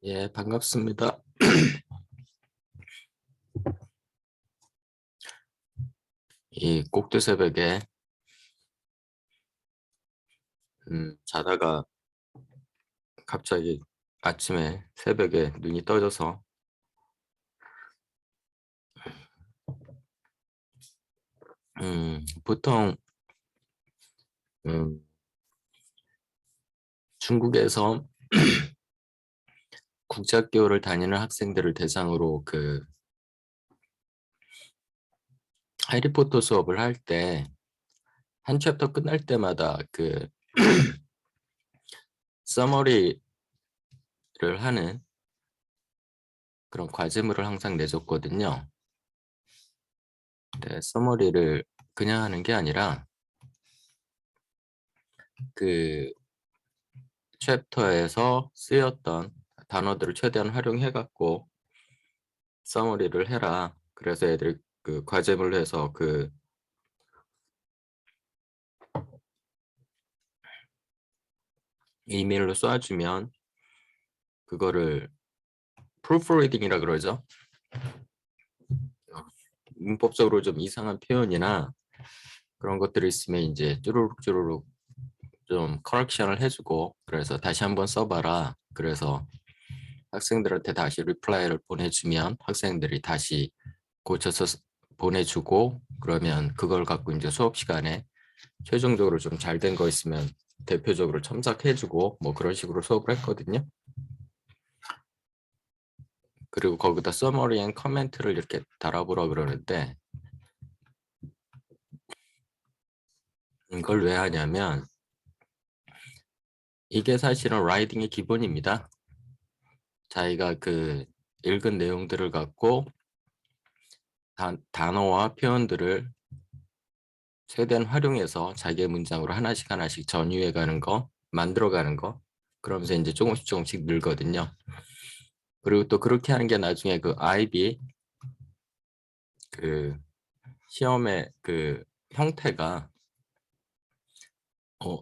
예, 반갑습니다. 이 꼭두 새벽에 자다가 갑자기 아침에 새벽에 눈이 떠져서 보통 음, 중국에서 국제학교를 다니는 학생들을 대상으로 그 해리포터 수업을 할 때 한 챕터 끝날 때마다 그 서머리를 하는 그런 과제물을 항상 내줬거든요. 네, 서머리를 그냥 하는 게 아니라 그 챕터에서 쓰였던 단어들을 최대한 활용해 갖고 서머리를 해라. 그래서 애들이 그 과제물로 해서 그 이메일로 쏴주면 그거를 프루프리딩이라 그러죠. 문법적으로 좀 이상한 표현이나 그런 것들이 있으면 이제 쭈루룩 좀 커렉션을 해주고, 그래서 다시 한번 써봐라. 그래서 학생들한테 다시 리플라이를 보내주면 학생들이 다시 고쳐서 보내주고, 그러면 그걸 갖고 이제 수업 시간에 최종적으로 좀 잘 된 거 있으면 대표적으로 첨삭해주고 뭐 그런 식으로 수업을 했거든요. 그리고 거기다 서머리 앤 커멘트를 이렇게 달아보라 그러는데, 이걸 왜 하냐면 이게 사실은 라이딩의 기본입니다. 자기가 그 읽은 내용들을 갖고 단어와 표현들을 최대한 활용해서 자기의 문장으로 하나씩 전유해 가는 거, 만들어 가는 거, 그러면서 이제 조금씩 늘거든요. 그리고 또 그렇게 하는 게 나중에 그 IB 그 시험의 그 형태가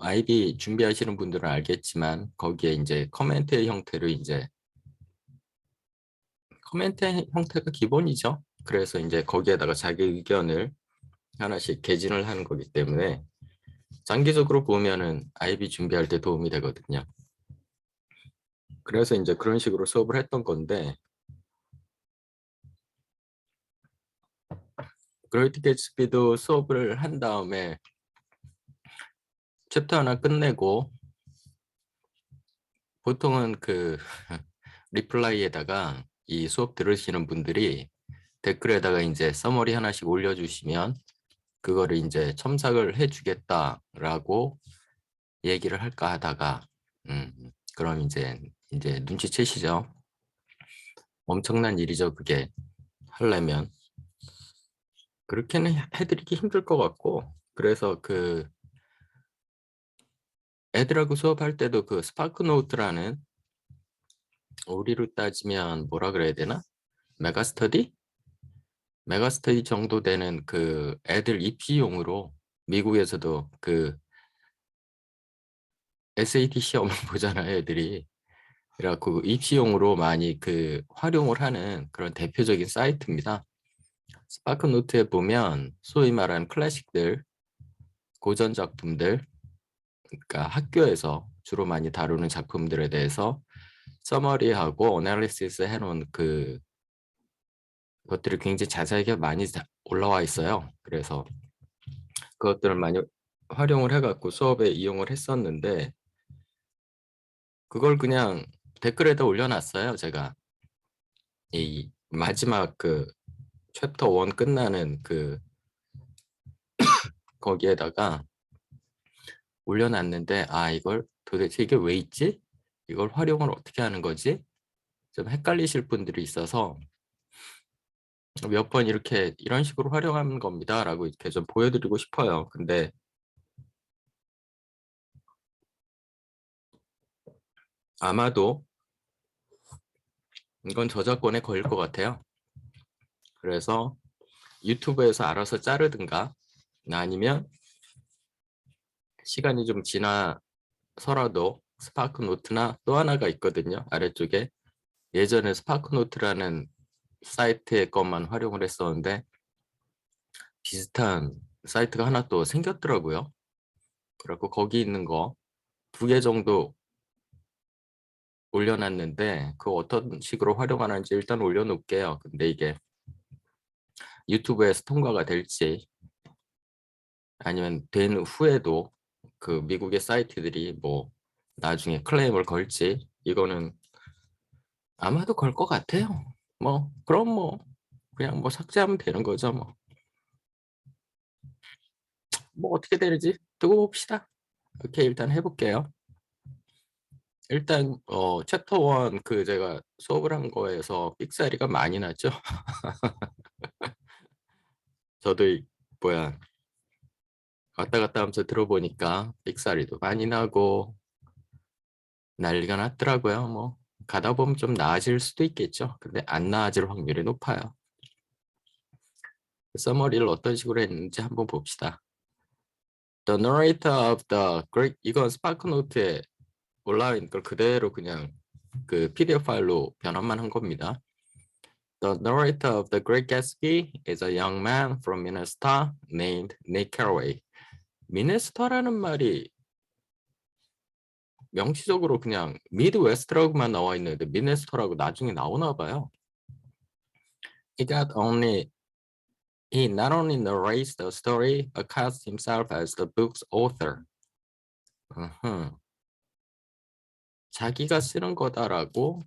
IB 준비하시는 분들은 알겠지만 거기에 이제 커멘트의 형태로 이제 커멘트 형태가 기본이죠. 그래서 이제 거기에다가 자기 의견을 하나씩 개진을 하는 거기 때문에 장기적으로 보면은 IB 준비할 때 도움이 되거든요. 그래서 이제 그런 식으로 수업을 했던 건데, 그레이트 개츠비도 수업을 한 다음에 챕터 하나 끝내고 보통은 그 리플라이에다가 이 수업 들으시는 분들이 댓글에다가 이제 서머리 하나씩 올려주시면 그거를 이제 첨삭을 해주겠다라고 얘기를 할까 하다가 그럼 이제 눈치채시죠. 엄청난 일이죠, 그게 하려면. 그렇게는 해드리기 힘들 것 같고, 그래서 그 애들하고 수업할 때도 그 스파크 노트라는, 우리로 따지면 뭐라 그래야 되나? 메가스터디? 메가스터디 정도 되는 그 애들 입시용으로 미국에서도 그 SAT 시험을 보잖아요, 애들이. 그래갖고 입시용으로 많이 그 활용을 하는 그런 대표적인 사이트입니다. 스파크 노트에 보면 소위 말하는 클래식들, 고전 작품들, 그러니까 학교에서 주로 많이 다루는 작품들에 대해서 서머리하고 어널리시스 해놓은 그 것들이 굉장히 자세하게 많이 올라와 있어요. 그래서 그것들을 많이 활용을 해갖고 수업에 이용을 했었는데, 그걸 그냥 댓글에다 올려놨어요. 제가 이 마지막 그 챕터 1 끝나는 그 거기에다가 올려놨는데, 아, 이걸 도대체 이게 왜 있지? 이걸 활용을 어떻게 하는 거지? 좀 헷갈리실 분들이 있어서 몇 번 이렇게 이런 식으로 활용하는 겁니다라고 이렇게 좀 보여드리고 싶어요. 근데 아마도 이건 저작권에 걸릴 것 같아요. 그래서 유튜브에서 알아서 자르든가, 아니면 시간이 좀 지나서라도 스파크 노트나 또 하나가 있거든요, 아래쪽에. 예전에 스파크노트라는 사이트의 것만 활용을 했었는데 비슷한 사이트가 하나 또 생겼더라고요. 그래갖고 거기 있는 거 2개 정도 올려놨는데 그 어떤 식으로 활용하는지 일단 올려놓을게요. 근데 이게 유튜브에서 통과가 될지 아니면 된 후에도 그 미국의 사이트들이 뭐 나중에 클레임을 걸지 이거는 아마도 걸 것 같아요. 뭐 그럼 뭐 그냥 뭐 삭제하면 되는 거죠. 뭐 어떻게 될지 두고 봅시다. 이렇게 일단 해볼게요. 일단 챕터 1 그 제가 수업을 한 거에서 삑사리가 많이 났죠. 저도 뭐야 왔다 갔다 하면서 들어보니까 삑사리도 많이 나고 난리가 났더라고요. 뭐 가다 보면 좀 나아질 수도 있겠죠. 근데 안 나아질 확률이 높아요. 서머리를 어떤 식으로 했는지 한번 봅시다. The narrator of the Great 이건 스파크노트에 올라와 있는 걸 그대로 그냥 그 PDF 파일로 변환만 한 겁니다. The narrator of The Great Gatsby is a young man from Minnesota named Nick Carraway. 미네소타라는 말이 명시적으로 그냥 미드웨스트라고만 나와 있는데 미네소타라고 나중에 나오나 봐요. He not only narrates the story, but casts himself as the book's author. 자기가 쓰는 거다라고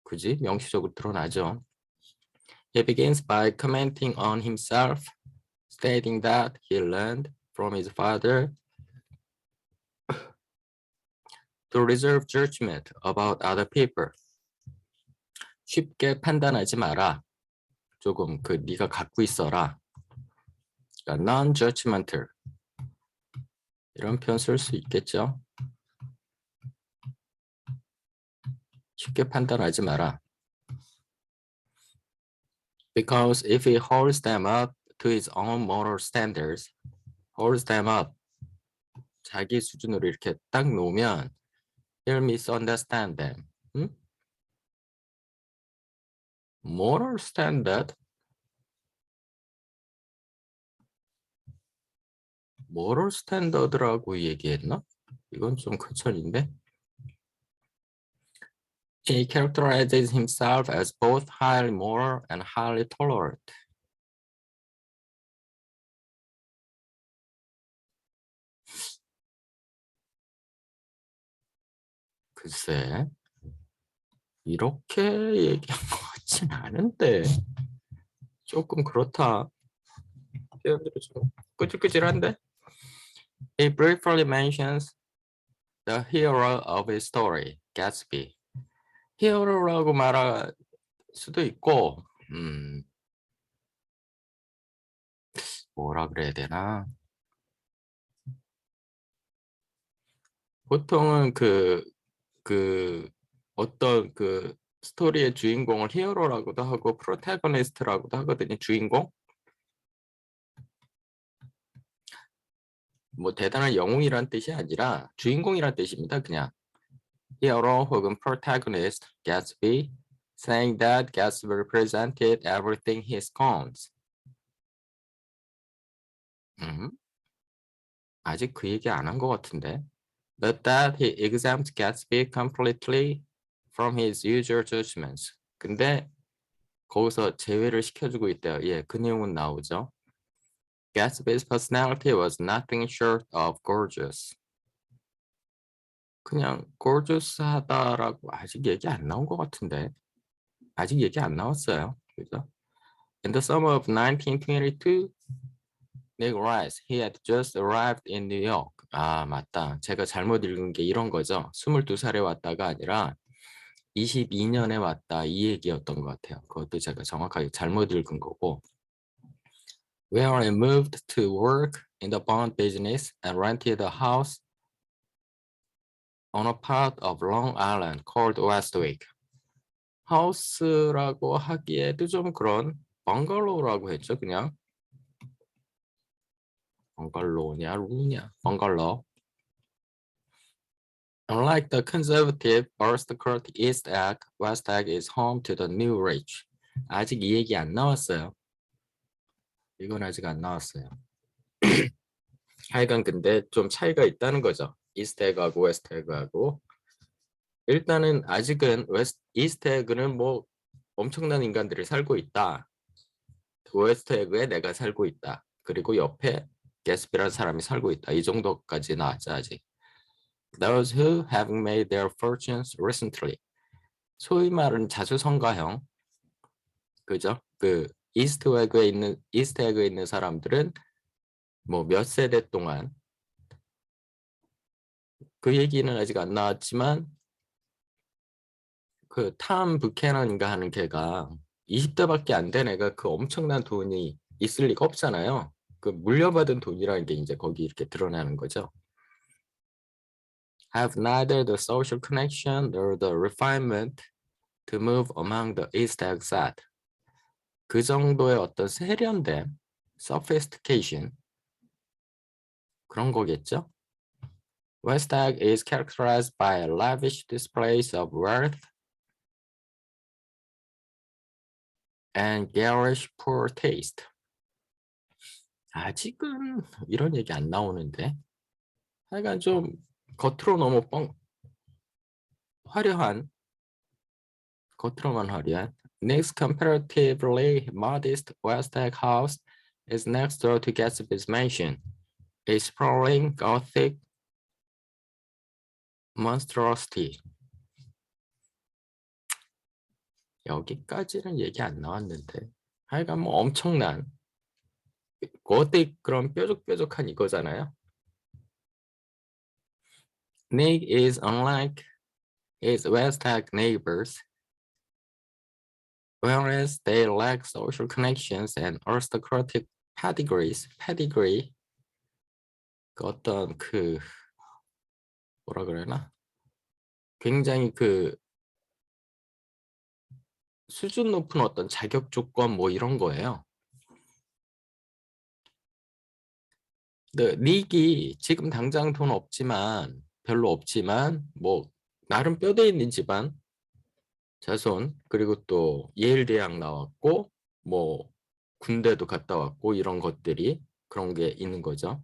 그지 명시적으로 드러나죠. He begins by commenting on himself, stating that he learned from his father to reserve judgment about other people. 쉽게 판단하지 마라. 조금 그 네가 갖고 있어라. 그러니까 non-judgmental 이런 표현 쓸 수 있겠죠. 쉽게 판단하지 마라. Because if he holds them up to his own moral standards, holds them up 자기 수준으로 이렇게 딱 놓으면 he'll misunderstand them. moral standard? moral standard라고 얘기했나? 이건 좀 크천인데. He characterizes himself as both highly moral and highly tolerant. 글쎄, 이렇게 얘기한 것 같진 않은데 조금 그렇다. 표현들이 좀 끄질끄질한데. He briefly mentions the hero of his story, Gatsby. 히어로라고 말할 수도 있고, 뭐라 그래야 되나? 보통은 어떤 그 스토리의 주인공을 히어로라고도 하고 프로타고니스트라고도 하거든요. 주인공. 뭐 대단한 영웅이란 뜻이 아니라 주인공이란 뜻입니다. 그냥 hero 혹은 protagonist, Gatsby, saying that Gatsby represented everything he scorns. 아직 그 얘기 안 한 것 같은데. But that he exempt Gatsby completely from his usual judgments. 근데 거기서 제외를 시켜주고 있대요. 예, 그 내용은 나오죠. Gatsby's personality was nothing short of gorgeous. 그냥 gorgeous하다라고 아직 얘기 안 나온 것 같은데. 아직 얘기 안 나왔어요. 그죠? In the summer of 1922, Nick writes he had just arrived in New York. 아, 맞다. 제가 잘못 읽은 게 이런 거죠. 22살에 왔다가 아니라 22년에 왔다 이 얘기였던 것 같아요. 그것도 제가 정확하게 잘못 읽은 거고. Where I moved to work in the bond business and rented a house on a part of Long Island called Westwick. 하우스라고 하기에도 좀 그런 벙글로우라고 했죠, 그냥. 벙글로우냐, 룸이냐, 벙글로. Unlike the conservative aristocratic East Egg, West Egg is home to the new rich. 아직 이 얘기 안 나왔어요. 이건 아직 안 나왔어요. 하여간 근데 좀 차이가 있다는 거죠. 이스트 에그하고 웨스트 에그하고. 일단은 아직은 이스트 에그는 뭐 엄청난 인간들이 살고 있다. 웨스트 에그에 내가 살고 있다. 그리고 옆에 게스피라는 사람이 살고 있다. 이 정도까지 나왔죠 아직. Those who have made their fortunes recently. 소위 말하는 자수성가형. 그죠? 그 이스트 에그에 있는 사람들은 뭐 몇 세대 동안 그 얘기는 아직 안 나왔지만 그 탐 부캐넌인가 하는 걔가 20대밖에 안 된 애가 그 엄청난 돈이 있을 리가 없잖아요. 그 물려받은 돈이라는 게 이제 거기 이렇게 드러나는 거죠. Have neither the social connection nor the refinement to move among the East Egg set. 그 정도의 어떤 세련됨, sophistication 그런 거겠죠. West Egg is characterized by lavish displays of wealth and garish poor taste. 아직은 이런 얘기 안 나오는데 하여간 좀 겉으로 너무 화려한 겉으로만 화려한 Nick's comparatively modest West Egg house is next door to Gatsby's mansion, a sprawling Gothic monstrosity. 여기까지는 얘기 안 나왔는데 하여간 뭐 엄청난 고딕 그런 뾰족뾰족한 이거잖아요. Nick is unlike his West Egg neighbors, whereas they lack social connections and aristocratic pedigree, 그 어떤 그 뭐라 그래나 굉장히 그 수준 높은 어떤 자격 조건 뭐 이런 거예요. 근데 닉이 지금 당장 돈 없지만 별로 없지만 뭐 나름 뼈대 있는 집안 자손 그리고 또 예일 대학 나왔고 뭐 군대도 갔다 왔고 이런 것들이 그런 게 있는 거죠.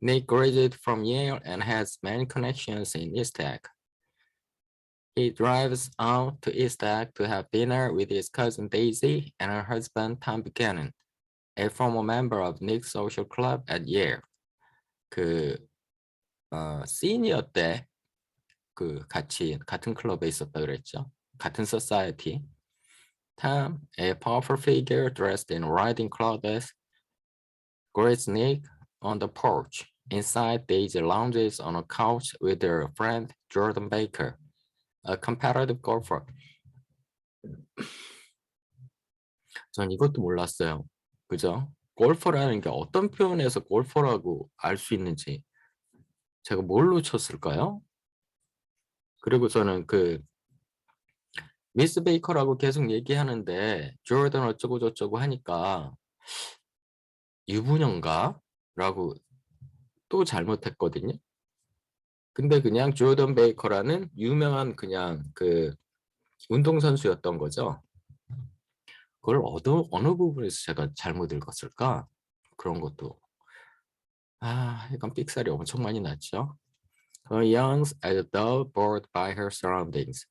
Nick graduated from Yale and has many connections in East Egg. He drives out to East Egg to have dinner with his cousin Daisy and her husband Tom Buchanan, a former member of Nick's social club at Yale. 그 시니어 때 그 같은 클럽에 있었다 그랬죠. 같은 society. Tom, a powerful figure dressed in riding clothes, greets Nick on the porch. Inside, Daisy lounges on a couch with her friend Jordan Baker, a competitive golfer. 전 이것도 몰랐어요. 그죠? 골퍼라는 게 어떤 표현에서 골퍼라고 알 수 있는지 제가 뭘로 쳤을까요? 그리고 저는 그 미스 베이커라고 계속 얘기하는데 조던 어쩌고 저쩌고 하니까 유부녀인가? 라고 또 잘못했거든요. 근데 그냥 조던 베이커라는 유명한 그냥 그 운동선수였던 거죠. 그걸 어느 부분에서 제가 잘못 읽었을까? 그런 것도 약간 삑사리 엄청 많이 났죠. Young as though bored by her surroundings.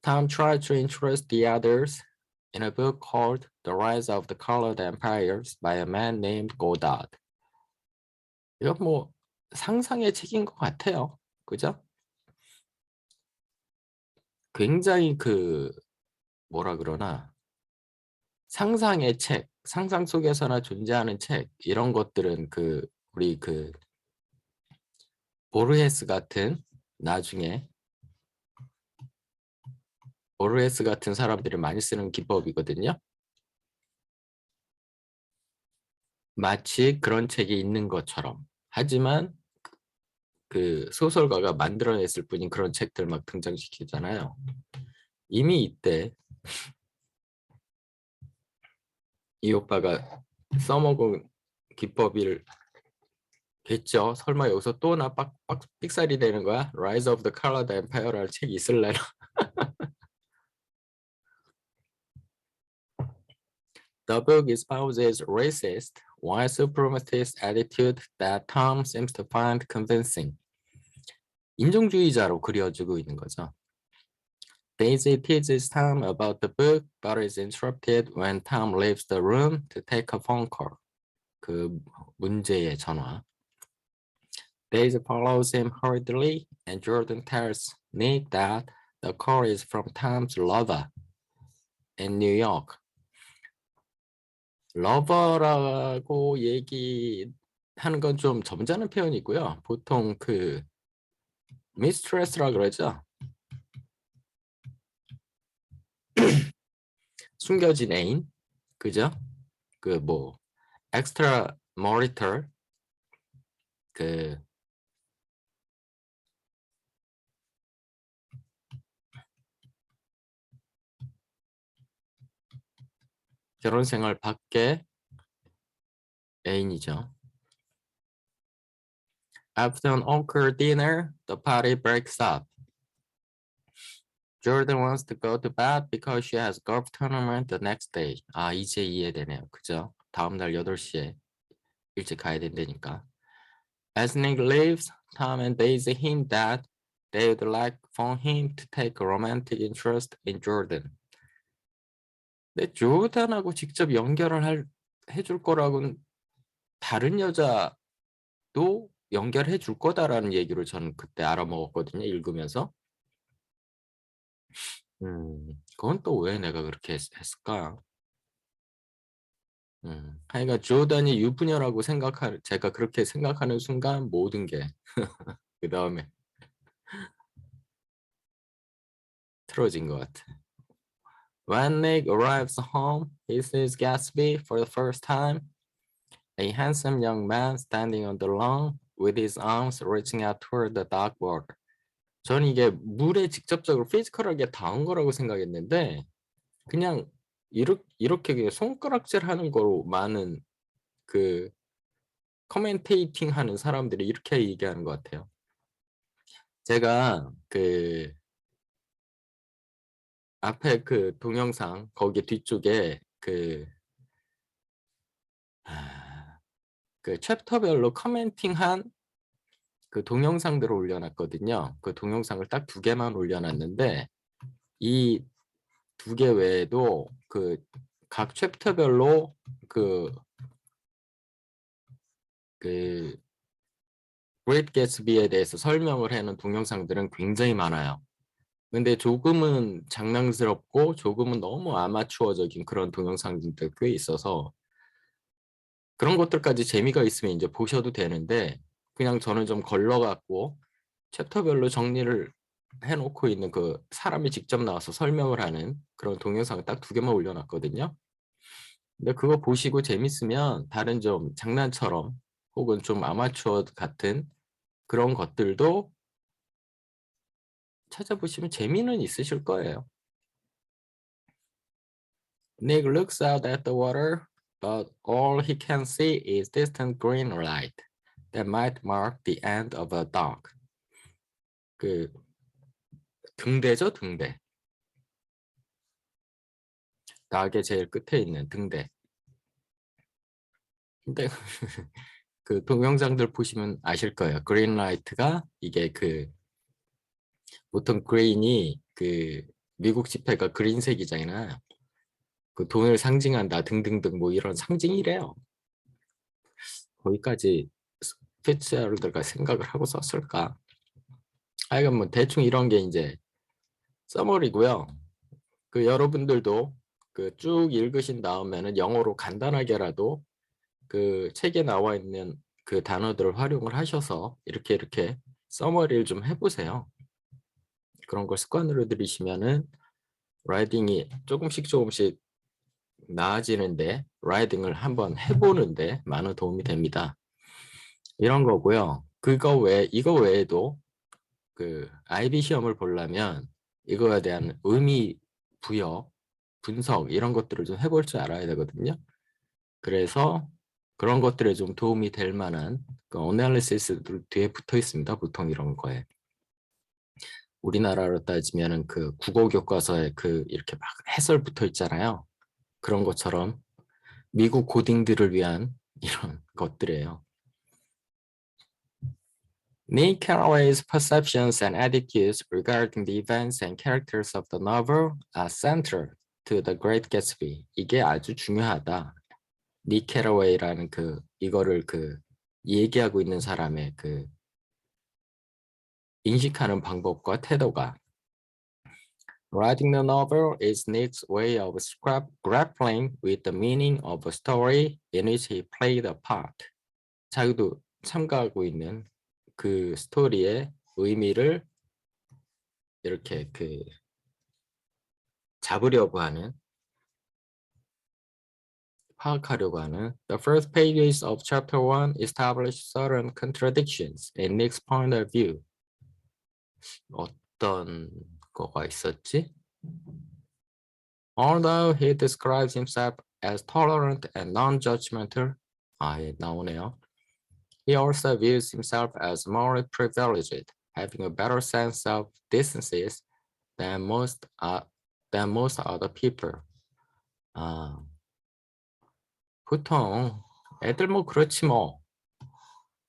Tom tried to interest the others in a book called The Rise of the Colored Empires by a man named Godard. 이거 뭐 상상의 책인 것 같아요. 그죠? 굉장히 그 뭐라 그러나 상상의 책, 상상 속에서나 존재하는 책 이런 것들은 그 우리 그 보르헤스 같은 나중에 보르헤스 같은 사람들이 많이 쓰는 기법이거든요. 마치 그런 책이 있는 것처럼. 하지만 그 소설가가 만들어냈을 뿐인 그런 책들 막 등장시키잖아요. 이미 이때 이 오빠가 써먹은 됐죠. 설마 여기서 또 나 삑살이 되는 거야? Rise of the Colored Empire라는 책 있을래나? The book espouses racist, white supremacist attitude that Tom seems to find convincing. 인종주의자로 그려지고 있는 거죠. Daisy teases Tom about the book, but is interrupted when Tom leaves the room to take a phone call. 그 문제의 전화. Daisy follows him hurriedly, and Jordan tells Nick that the call is from Tom's lover in New York. 러버라고 얘기하는 건 좀 점잖은 표현이고요. 보통 그 미스트레스라 그러죠. 숨겨진 애인, 그죠? 그 뭐 extra marital 그 결혼 생활 밖에 애인이죠. After an awkward dinner, the party breaks up. Jordan wants to go to bed because she has golf tournament the next day. 아, 이제 이해되네요. 그죠? 다음 날 8시에 일찍 가야 된다니까. As Nick leaves, Tom and Daisy hint that they would like for him to take a romantic interest in Jordan. 근데 조던하고 직접 연결을 해줄 거라고는 다른 여자도 연결해 줄 거다라는 얘기를 저는 그때 알아먹었거든요. 읽으면서. 그건 또 왜 내가 그렇게 했을까? 하여간 조던이 유부녀라고 제가 그렇게 생각하는 순간 모든 게 그 다음에 틀어진 것 같아. When Nick arrives home, he sees Gatsby for the first time, a handsome young man standing on the lawn with his arms reaching out toward the dark water. 저는 이게 물에 직접적으로 피지컬하게 닿은 거라고 생각했는데 그냥 이렇게 그냥 손가락질 하는 거로 많은 그 커멘테이팅 하는 사람들이 이렇게 얘기하는 것 같아요. 제가 그 앞에 그 동영상 거기 뒤쪽에 그 챕터별로 커멘팅한 그 동영상들을 올려놨거든요. 그 동영상을 딱 2개만 올려놨는데 이 2개 외에도 그 각 챕터별로 그 Great Gatsby에 대해서 설명을 해놓은 동영상들은 굉장히 많아요. 근데 조금은 장난스럽고 조금은 너무 아마추어적인 그런 동영상들도 꽤 있어서 그런 것들까지 재미가 있으면 이제 보셔도 되는데 그냥 저는 좀 걸러갖고 챕터별로 정리를 해놓고 있는 그 사람이 직접 나와서 설명을 하는 그런 동영상을 딱 2개만 올려놨거든요. 근데 그거 보시고 재밌으면 다른 좀 장난처럼 혹은 좀 아마추어 같은 그런 것들도 찾아보시면 재미는 있으실 거예요. Nick looks out at the water, but all he can see is distant green light that might mark the end of a dock. 그 등대죠, 등대. 닭의 제일 끝에 있는 등대. 근데 그 동영상들 보시면 아실 거예요. 그린 라이트가 이게 그 보통 그린이 그 미국 지폐가 그린색이잖아요. 그 돈을 상징한다 등등등 뭐 이런 상징이래요. 거기까지 피츠제럴드가 생각을 하고 썼을까? 하여간 뭐 대충 이런 게 이제 서머리고요. 그 여러분들도 그 쭉 읽으신 다음에는 영어로 간단하게라도 그 책에 나와 있는 그 단어들을 활용을 하셔서 이렇게 서머리를 좀 해보세요. 그런 걸 습관으로 들이시면은 라이딩이 조금씩 나아지는데 라이딩을 한번 해보는데 많은 도움이 됩니다. 이런 거고요. 이거 외에도 그 IB 시험을 보려면 이거에 대한 의미 부여, 분석 이런 것들을 좀 해볼 줄 알아야 되거든요. 그래서 그런 것들에 좀 도움이 될 만한 그 어널리시스들 뒤에 붙어 있습니다. 보통 이런 거에. 우리나라로 따지면은 그 국어 교과서에 그 이렇게 막 해설 붙어 있잖아요. 그런 것처럼 미국 고딩들을 위한 이런 것들이에요. Nick Carraway's perceptions and attitudes regarding the events and characters of the novel are central to The Great Gatsby. 이게 아주 중요하다. 닉 캐러웨이라는 그 이거를 그 얘기하고 있는 사람의 그 인식하는 방법과 태도가 Writing the novel is Nick's way of grappling with the meaning of a story in which he played a part. 자기도 참가하고 있는 그 스토리의 의미를 이렇게 그 잡으려고 하는 파악하려고 하는 The first pages of chapter 1 establish certain contradictions in Nick's point of view. 어떤 거가 있었지? Although he describes himself as tolerant and non-judgmental, 예, 나오네요. He also views himself as morally privileged, having a better sense of decency than most other people. 보통 애들 뭐 그렇지 뭐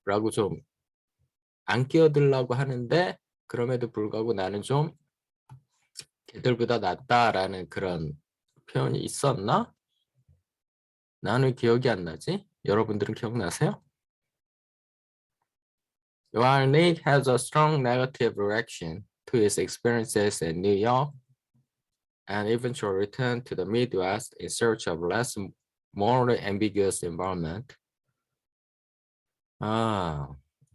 라고 좀 안 끼어들라고 하는데 그럼에도 불구하고 나는 좀 걔들보다 낫다라는 그런 표현이 있었나? 나는 기억이 안 나지? 여러분들은 기억나세요? While Nick has a strong negative reaction to his experiences in New York and eventual return to the Midwest in search of less morally ambiguous environment.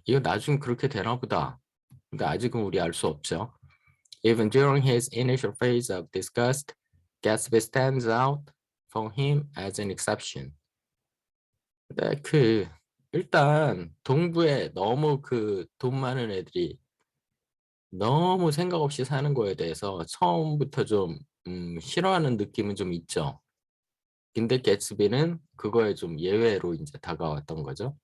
이거 나중 그렇게 되나 보다. 근데 아직은 우리 알 수 없죠. Even during his initial phase of disgust, Gatsby stands out for him as an exception. 근데 일단 동부에 너무 그 돈 많은 애들이 너무 생각 없이 사는 거에 대해서 처음부터 좀 싫어하는 느낌은 좀 있죠. 근데 개츠비는 그거에 좀 예외로 이제 다가왔던 거죠.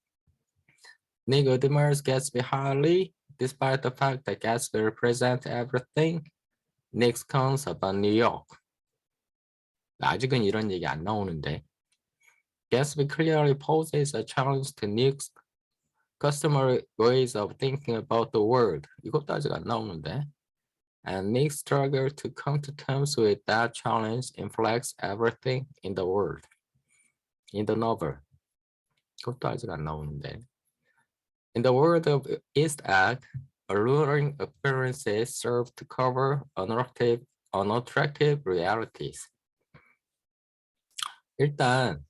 Nick admires Gatsby highly, despite the fact that Gatsby represents everything Nick comes about New York. 아직은 이런 얘기 안 나오는데 Gatsby clearly poses a challenge to Nick's customary ways of thinking about the world. 이것도 아직 안 나오는데. And Nick's struggle to come to terms with that challenge inflects everything in the world. In the novel. 그것도 아직 안 나오는데. In the world of East Egg, alluring appearances serve to cover unattractive realities. 일단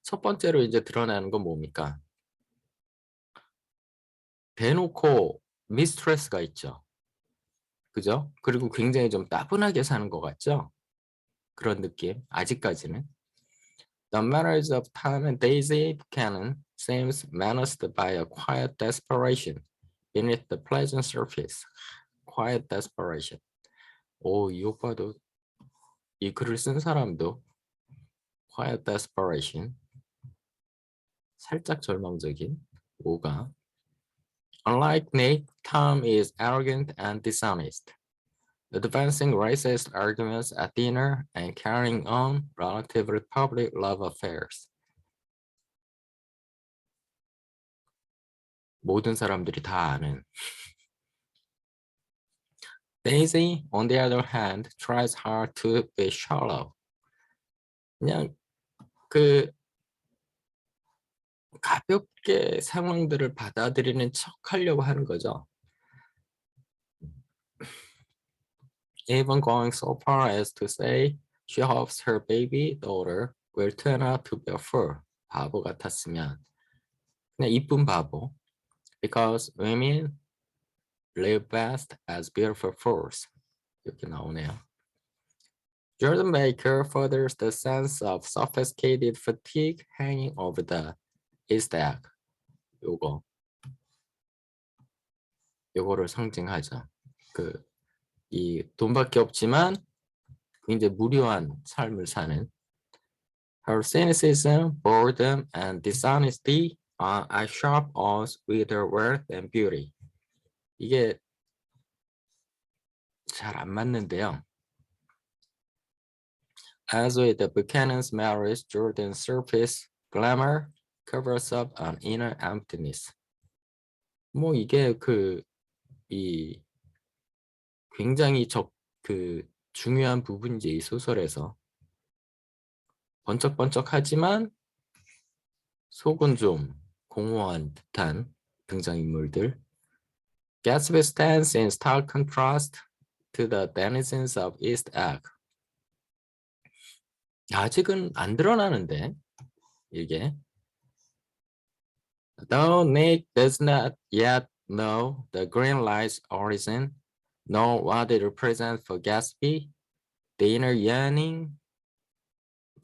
첫 번째로 이제 드러나는 건 뭡니까? 대놓고 미스트레스가 있죠. 그죠? 그리고 굉장히 좀 따분하게 사는 것 같죠? 그런 느낌, 아직까지는. The manners of Tom and Daisy Buchanan seems menaced by a quiet desperation beneath the pleasant surface. Quiet desperation. 이 오빠도, 이 글을 쓴 사람도 quiet desperation. 살짝 절망적인 뭐가. Unlike Nick, Tom is arrogant and dishonest, advancing racist arguments at dinner and carrying on relatively public love affairs. 모든 사람들이 다 아는. Daisy, on the other hand, tries hard to be shallow. 그냥 가볍게 상황들을 받아들이는 척 하려고 하는 거죠. Even going so far as to say she hopes her baby daughter will turn out to be a fool. 바보 같았으면. 그냥 이쁜 바보. Because women live best as beautiful fools. 이렇게 나오네요. Jordan Baker furthers the sense of sophisticated fatigue hanging over the East Egg. 요거를 상징하죠. 이 돈밖에 없지만 굉장히 무료한 삶을 사는 Her cynicism, boredom, and dishonesty are at sharp odds with her worth and beauty. 이게 잘 안 맞는데요. As with the Buchanan's marriage, Jordan's surface glamour covers up an inner emptiness. 뭐 이게 이 굉장히 중요한 부분이지 이 소설에서. 번쩍번쩍하지만 속은 좀 공허한 듯한 등장인물들. Gatsby stands in stark contrast to the denizens of East Egg. 아직은 안 드러나는데 이게. Though Nick does not yet know the green light's origin, nor what it represents for Gatsby, the inner yearning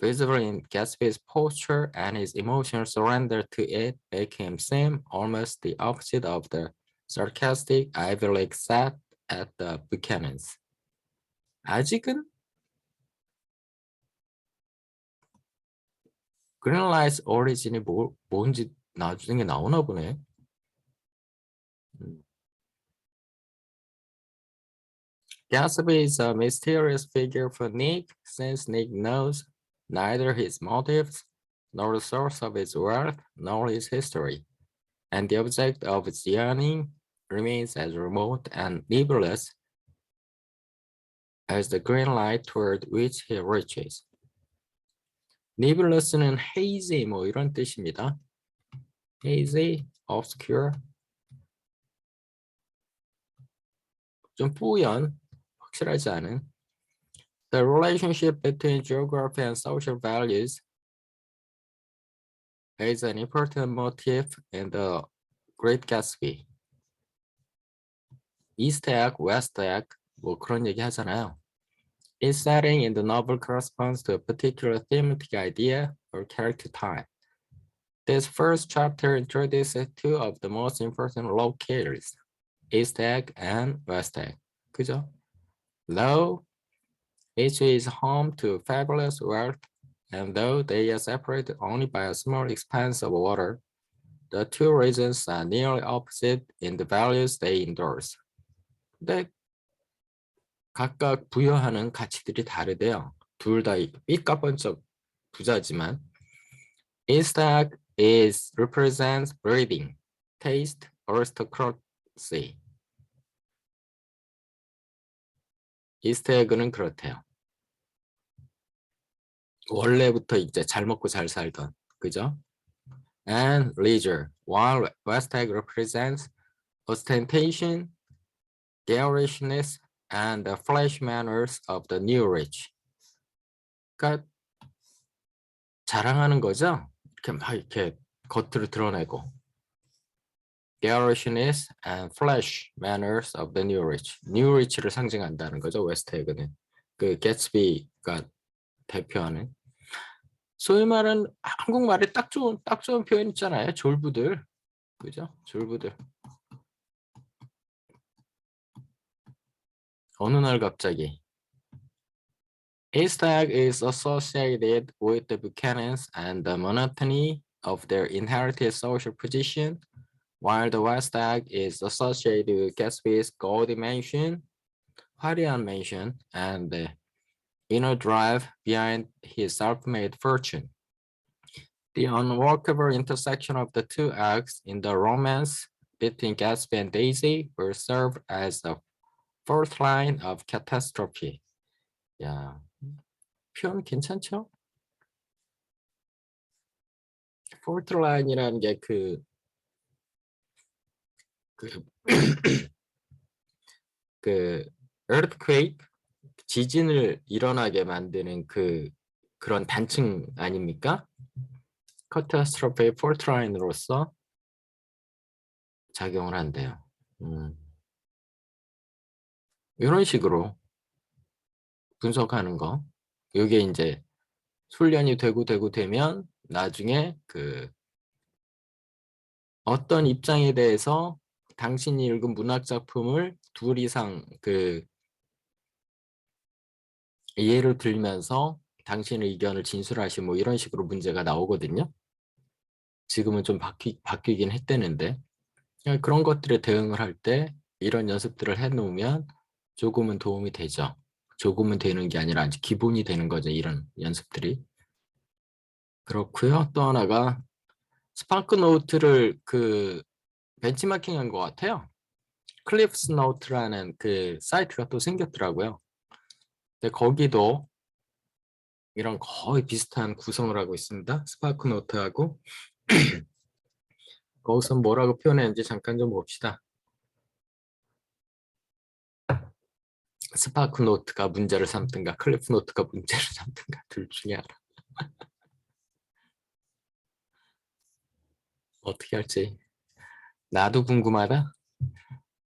visible in Gatsby's posture and his emotional surrender to it make him seem almost the opposite of the sarcastic Ivy League set at the Buchanan's. 아직은 그린라이트 오리진이 뭔지 나중에 나오나 보네. Gatsby is a mysterious figure for Nick, since Nick knows neither his motives, nor the source of his wealth, nor his history, and the object of its yearning remains as remote and nebulous as the green light toward which he reaches. Nebulous는 hazy 뭐 이런 뜻입니다. hazy, obscure, 좀 뿌연, 확실하지 않은. The relationship between geography and social values is an important motif in the Great Gatsby. East Egg, West Egg, 뭐 그런 얘기 하잖아요. Its setting in the novel corresponds to a particular thematic idea or character type. This first chapter introduces two of the most important locales, East Egg and West Egg. 그죠? Though each is home to fabulous wealth, and though they are separated only by a small expanse of water, the two regions are nearly opposite in the values they endorse. 근데 각각 부여하는 가치들이 다르대요. 둘 다 삐까번쩍 부자지만 East Egg represents breeding, taste, aristocracy. East Egg는 그렇대요. 원래부터 이제 잘 먹고 잘 살던, 그죠? And leisure, while West Egg represents ostentation, garishness, and the flash manners of the new rich. 그러니까 자랑하는 거죠. 이렇게 겉으로 드러내고. garishness and flash manners of the new rich. new rich를 상징한다는 거죠. 웨스트에그는. 그 개츠비가 대표하는. 소위 말하는 한국말에 딱 좋은 표현 있잖아요. 졸부들. 그죠? 졸부들. 어느 날 갑자기 East Egg is associated with the Buchanans and the monotony of their inherited social position, while the West Egg is associated with Gatsby's gaudy mansion, 화려한 mansion, and the inner drive behind his self-made fortune. The unworkable intersection of the two acts in the romance between Gatsby and Daisy will serve as the fourth line of catastrophe. 야, 표현 괜찮죠? fourth line이라는 게 그 earthquake, 지진을 일어나게 만드는 그런 단층 아닙니까? catastrophe fourth line으로서 작용을 한대요. 이런 식으로 분석하는 거. 이게 이제 훈련이 되면 나중에 어떤 입장에 대해서 당신이 읽은 문학 작품을 둘 이상 예를 들면서 당신의 의견을 진술하시 뭐 이런 식으로 문제가 나오거든요. 지금은 좀 바뀌긴 했다는데 그런 것들에 대응을 할 때 이런 연습들을 해놓으면 조금은 도움이 되죠. 조금은 되는 게 아니라 아주 기본이 되는 거죠. 이런 연습들이. 그렇고요. 또 하나가 스파크 노트를 그 벤치마킹한 것 같아요. 클리프스 노트라는 그 사이트가 또 생겼더라고요. 근데 거기도 이런 거의 비슷한 구성을 하고 있습니다. 스파크 노트하고 거기서 뭐라고 표현했는지 잠깐 좀 봅시다. 스파크 노트가 문제를 삼든가 클리프 노트가 문제를 삼든가 둘 중에 하나. 어떻게 할지 나도 궁금하다.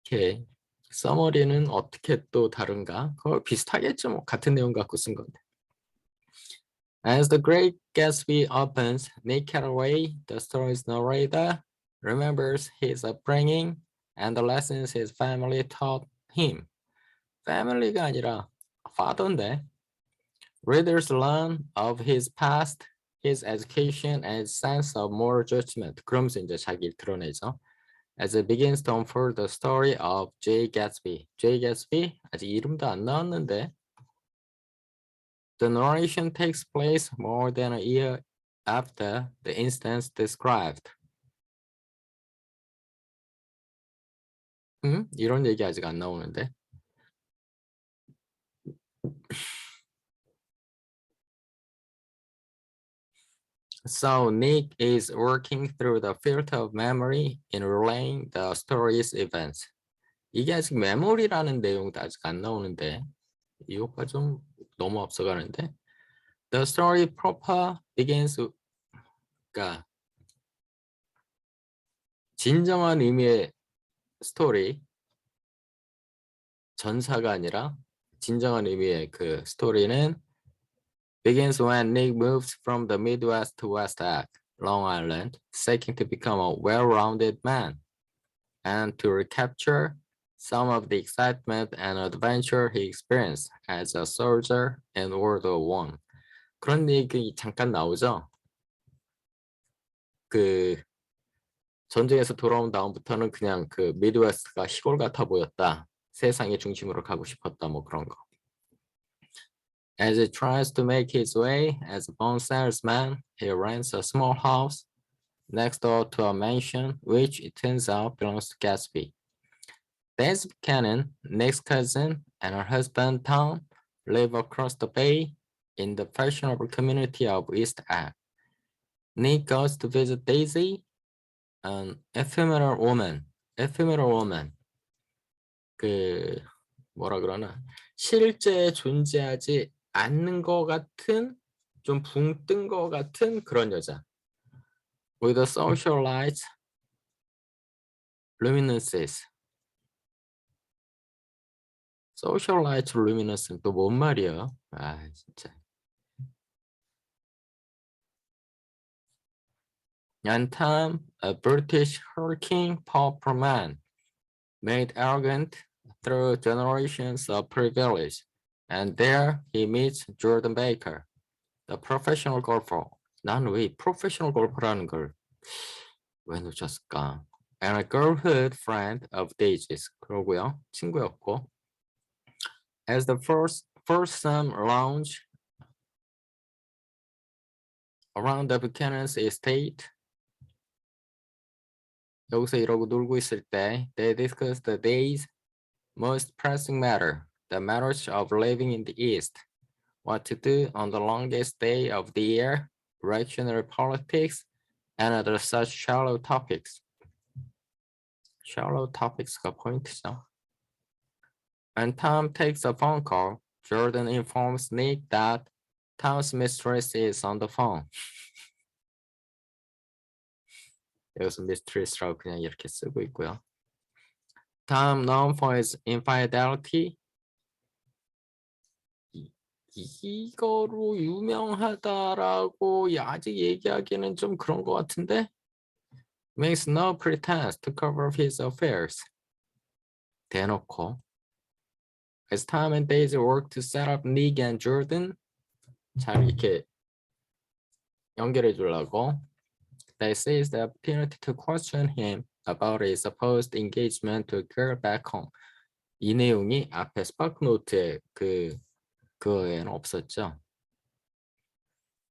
오케이. 서머리는 어떻게 또 다른가? 그거 비슷하겠죠. 뭐 같은 내용 갖고 쓴 건데. As the Great Gatsby opens, Nick Carraway, the story's narrator, remembers his upbringing and the lessons his family taught him. family가 아니라 father인데. Readers learn of his past, his education, and sense of moral judgment. 그러면서 이제 자기를 드러내죠. As it begins to unfold the story of Jay Gatsby. Jay Gatsby? 아직 이름도 안 나왔는데. The narration takes place more than a year after the instance described. 이런 얘기 아직 안 나오는데. So Nick is working through the filter of memory in relaying the story's events. 이게 아직 메모리라는 내용도 아직 안 나오는데 이거가 좀 너무 앞서가는데. The story proper begins. 그러니까 진정한 의미의 스토리, 전사가 아니라 진정한 의미의 그 스토리는 begins when Nick moves from the Midwest to West Egg, Long Island, seeking to become a well-rounded man and to recapture some of the excitement and adventure he experienced as a soldier in World War I. 그런 얘기 잠깐 나오죠. 그 전쟁에서 돌아온 다음부터는 그냥 그 미드웨스트가 시골 같아 보였다. 세상의 중심으로 가고 싶었다. 뭐 그런 거. As he tries to make his way as a bone salesman, he rents a small house next door to a mansion, which it turns out belongs to Gatsby. Daisy Buchanan, Nick's cousin, and her husband Tom live across the bay in the fashionable community of East Egg. Nick goes to visit Daisy, an ephemeral woman. 그 뭐라 그러나 실제 존재하지 않는 것 같은 좀 붕 뜬 것 같은 그런 여자. With a socialite luminescence. socialite luminescence 또 뭔 말이야? 아 진짜. And Tom, a British hurricane pauper man, made arrogant through generations of privilege. And there he meets Jordan Baker, the professional golfer. 난 왜 프로페셔널 골퍼라는 걸 왜 놓쳤을까? And a girlhood friend of Daisy's. 그러고요. 친구였고. As the foursome lounge around the Buchanan's estate. 여기서 이러고 놀고 있을 때 they discuss the day's most pressing matter, the matters of living in the East, what to do on the longest day of the year, reactionary politics, and other such shallow topics. shallow topics가 포인트죠. When Tom takes a phone call, Jordan informs Nick that Tom's mistress is on the phone. 여기서 mistress라고 그냥 이렇게 쓰고 있고요. Tom, known for his infidelity, 이거로 유명하다라고 아직 얘기하기는 좀 그런 것 같은데 makes no pretense to cover his affairs. 대놓고. As Tom and Daisy work to set up Nick and Jordan, 잘 이렇게 연결해 주려고. They seized the opportunity to question him about his supposed engagement to a girl back home. 이 내용이 앞에 스파크노트에 그거에는 없었죠.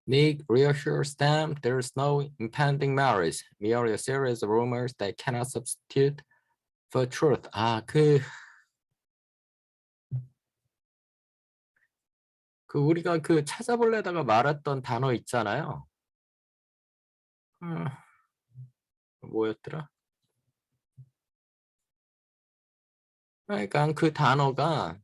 Nick reassures them there's no impending marriage, merely a series of rumors that cannot substitute for truth. 우리가 찾아보려다가 말했던 단어 있잖아요. 뭐였더라? 그러니까 그 단어가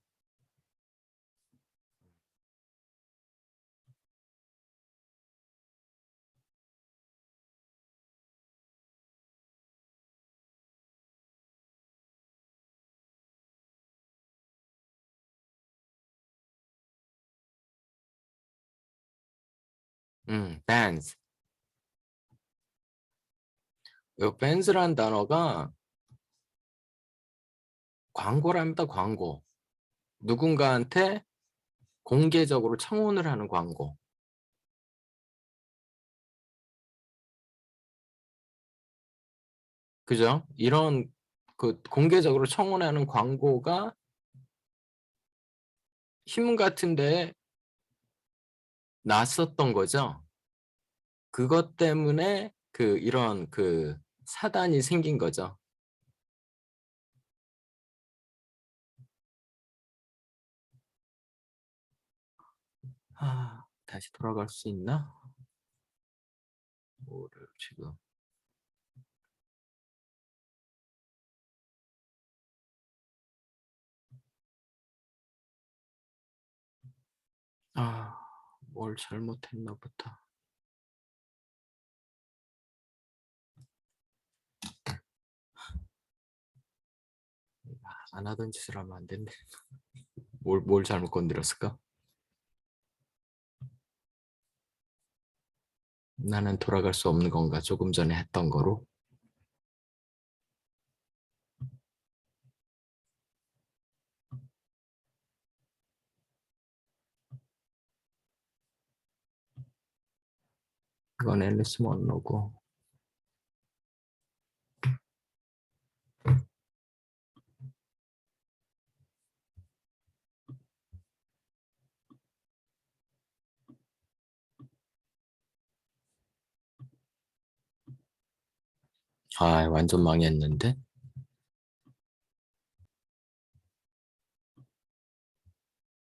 bands. 이 bands라는 단어가 광고랍니다. 광고. 누군가한테 공개적으로 청혼을 하는 광고. 그죠? 이런 공개적으로 청혼하는 광고가 신문 같은 데에 났었던 거죠. 그것 때문에 이런 사단이 생긴 거죠. 다시 돌아갈 수 있나? 뭐를 지금. 뭘 잘못했나 보다. 안 하던 짓을 하면 안 된대. 뭘 잘못 건드렸을까? 나는 돌아갈 수 없는 건가? 조금 전에 했던 거로. 이건 앨리스 먼로고. 완전 망했는데?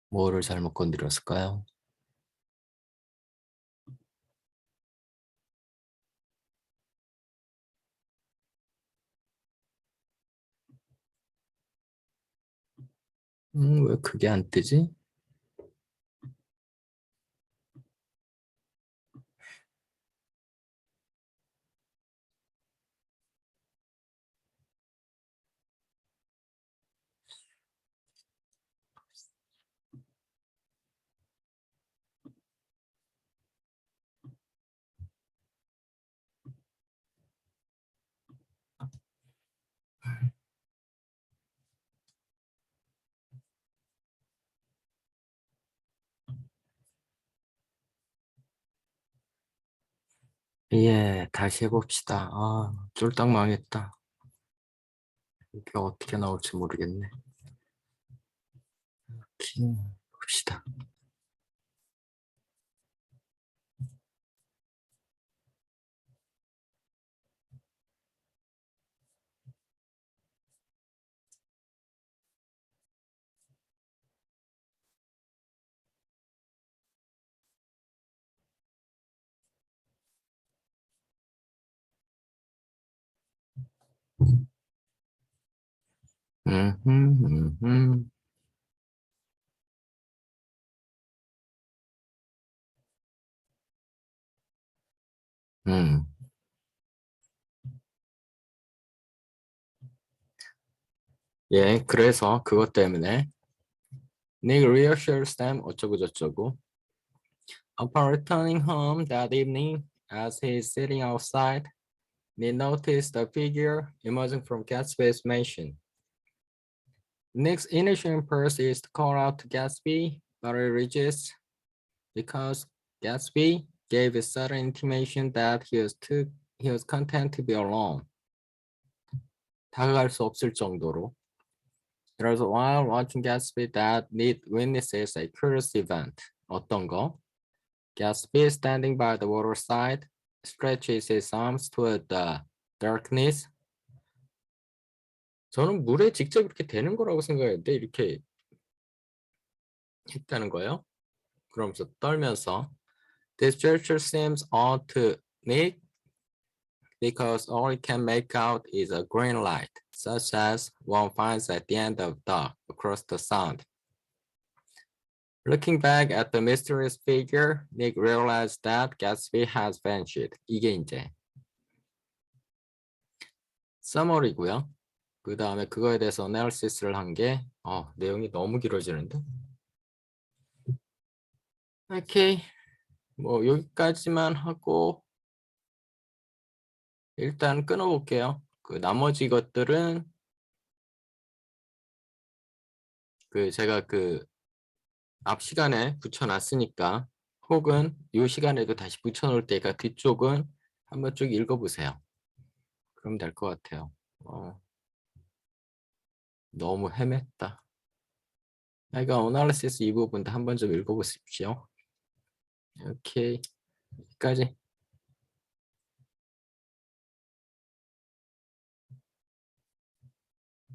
뭐를 잘못 건드렸을까요? 왜 그게 안 뜨지? 예, 다시 해봅시다. 쫄딱 망했다. 이게 어떻게 나올지 모르겠네. 봅시다. 음, 음. 예, 그래서 그것 때문에 Nick reassures them 어쩌고 저쩌고. Upon returning home that evening, as he is sitting outside, Nick noticed a figure emerging from Gatsby's mansion. Nick's initial impulse is to call out to Gatsby, but he resists because Gatsby gave a sudden intimation that he was content to be alone. 다가갈 수 없을 정도로. There's while watching Gatsby that need witnesses a curious event. 어떤 거? Gatsby standing by the waterside stretches his arms toward the darkness. 저는 물에 직접 이렇게 되는 거라고 생각했는데 이렇게 했다는 거예요. 그러면서 떨면서 This gesture seems odd to Nick because all he can make out is a green light, such as one finds at the end of dark across the sound. Looking back at the mysterious figure, Nick realized that Gatsby has vanished. 이게 이제 summary고요. 그 다음에 그거에 대해서 analysis를 한 게 내용이 너무 길어지는데. 오케이. 뭐 여기까지만 하고 일단 끊어볼게요. 그 나머지 것들은 그 제가 그 앞 시간에 붙여놨으니까 혹은 이 시간에도 다시 붙여놓을 때가 뒤쪽은 한번 쭉 읽어보세요. 그럼 될 것 같아요. 너무 헤맸다. 내가 어널리시스 이 부분도 한번 좀 읽어보십시오. 오케이. 여기까지.